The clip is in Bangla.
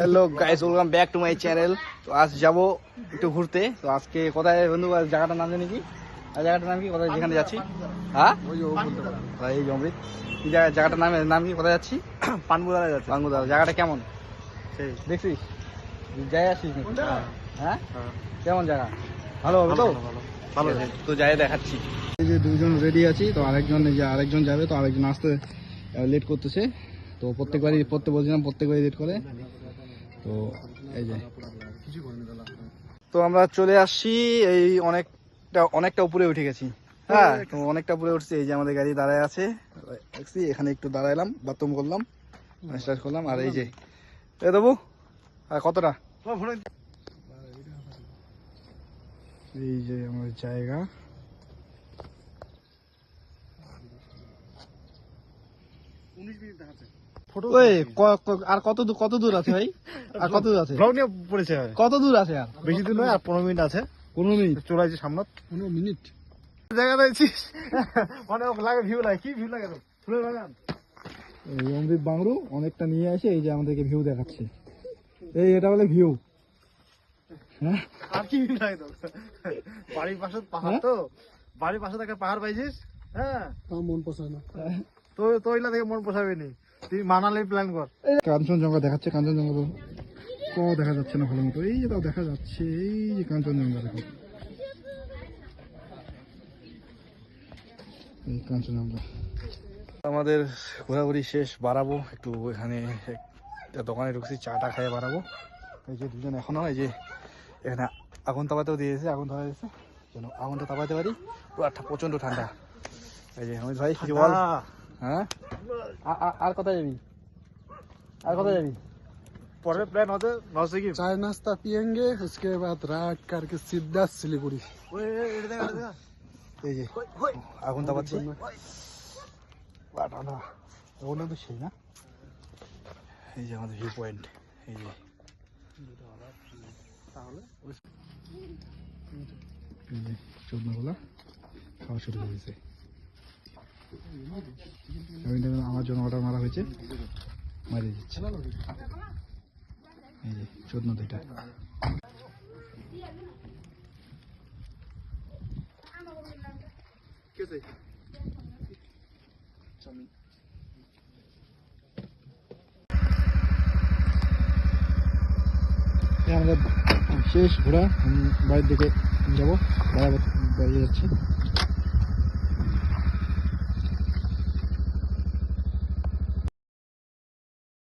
Hello guys, welcome back to my channel. তো আজ যাবো একটু ঘুরতে। তো আজকে কোথায় বন্ধু, জায়গাটার নাম জানি কি? জায়গাটার নাম কি? কোথায় যেখানে যাচ্ছি? হ্যাঁ, এই যে অমৃত, কি জায়গাটার নাম কি? কোথায় যাচ্ছি? পানগুদারে যাচ্ছে। বাঙ্গুদা। জায়গাটা কেমন সেই দেখছিস? যাই আসিস নাকি? হ্যাঁ, হ্যাঁ, কেমন জায়গা? ভালো হবে তো? ভালো ঠিক আছে, তো যাই দেখাচ্ছি। এই যে দুজন রেডি আছি, তো আরেকজন যাবে, তো আরেকজন আসতে লেট করতেছে। তো প্রত্যেকবারই বলছিলাম, প্রত্যেকবারই লেট করে। তো এই যে, তো আমরা চলে আসছি, এই অনেকটা উপরে উঠে গেছি। হ্যাঁ, তো অনেকটা উপরে উঠছি। এই যে আমাদের গাড়ি দাঁড়ায় আছে, এখানে একটু দাঁড়াইলাম, বাথরুম করলাম, স্টার্ট করলাম। আর এই যে দেবো, আর কতটা, এই যে আমার জায়গা। আর কত দূর আছে ভাই? আর কত দূর আছে? পড়েছে, কত দূর আছে? আর বেশি দূর নয়, আর 15 মিনিট আছে। 15 মিনিট চলে আসছে সামনে। 15 মিনিট জায়গা রয়েছিস মানে লাগে, ভিউ লাগে, কি ভিউ লাগে তো ফুলের বাগান। এই অমৃত বাংরু অনেকটা নিয়ে আসে, এই যে আমাদেরকে ভিউ দেখাচ্ছে। এটা বলে ভিউ। হ্যাঁ, আর কি ভিউ লাগে তো? বাড়ির পাশে পাহাড়, তো বাড়ির পাশে একটা পাহাড় পাইছিস। হ্যাঁ, মন পোষায় না তো তো ওইলা থেকে মন পোষাবে নি, তুই মানালি প্ল্যান কর। কাঞ্চনজঙ্ঘা দেখাচ্ছে। কাঞ্চনজঙ্ঘা তো দেখা যাচ্ছে না ভালো মতো। এই যে তাও দেখা যাচ্ছে, এই যে কাঞ্চনজঙ্ঘা দেখো, এই কাঞ্চনজঙ্ঘা। আমাদের ঘোরাঘুরি শেষ, বাড়াবো একটু। এখানে একটা দোকানে ঢুকছি, চাটা খেয়ে বাড়াবো। এই যে দুজন এখনো, এই যে এখানে আগুন তাপাতেও দিয়েছে, আগুন তাপা দিয়েছে যেন আগুনটা তাপাতে পারি। পুরো প্রচন্ড ঠান্ডা। এই যে অমিত ভাই কিছু বল। হ্যাঁ, আর কোথায় যাবি? আর কোথায় যাবি? পরের প্ল্যান হতে নসে কি चाय नाश्ता पियेंगे, उसके बाद रात करके सीधा सिलीगुड़ी। এই যে আগুন তাপাচ্ছি, আগুনটা তো সেই না। এই যে আমাদের ভিউ পয়েন্ট, এই যে চোদনাগুলা খাওয়া শুরু হয়ে গেছে। আমার জন্য অর্ডার মারা হয়েছে, মারিয়ে দিচ্ছে। এই যে চোদনা দুইটা। আমাদের শেষ ঘোরা, বাড়ির দিকে যাবো, বাইরে যাচ্ছি।